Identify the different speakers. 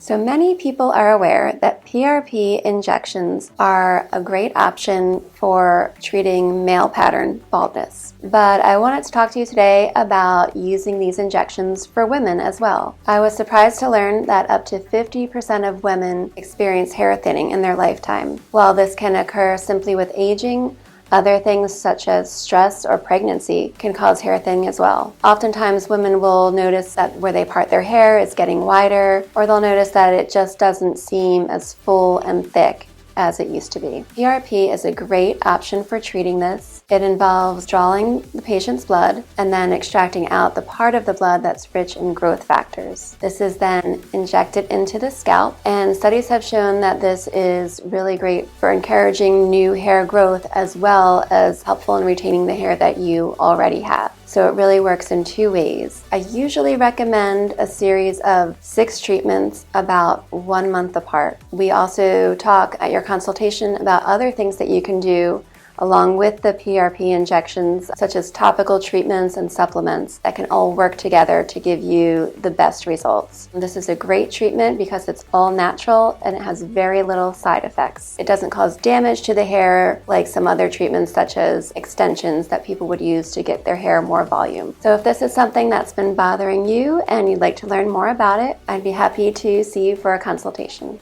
Speaker 1: So many people are aware that PRP injections are a great option for treating male pattern baldness. But I wanted to talk to you today about using these injections for women as well. I was surprised to learn that up to 50% of women experience hair thinning in their lifetime. While this can occur simply with aging, other things such as stress or pregnancy can cause hair thinning as well. Oftentimes women will notice that where they part their hair is getting wider, or they'll notice that it just doesn't seem as full and thick as it used to be. PRP is a great option for treating this. It involves drawing the patient's blood and then extracting out the part of the blood that's rich in growth factors. This is then injected into the scalp, and studies have shown that this is really great for encouraging new hair growth as well as helpful in retaining the hair that you already have. So it really works in two ways. I usually recommend a series of 6 treatments about 1 month apart. We also talk at your consultation about other things that you can do along with the PRP injections, such as topical treatments and supplements that can all work together to give you the best results. This is a great treatment because it's all natural and it has very little side effects. It doesn't cause damage to the hair like some other treatments such as extensions that people would use to get their hair more volume. So if this is something that's been bothering you and you'd like to learn more about it, I'd be happy to see you for a consultation.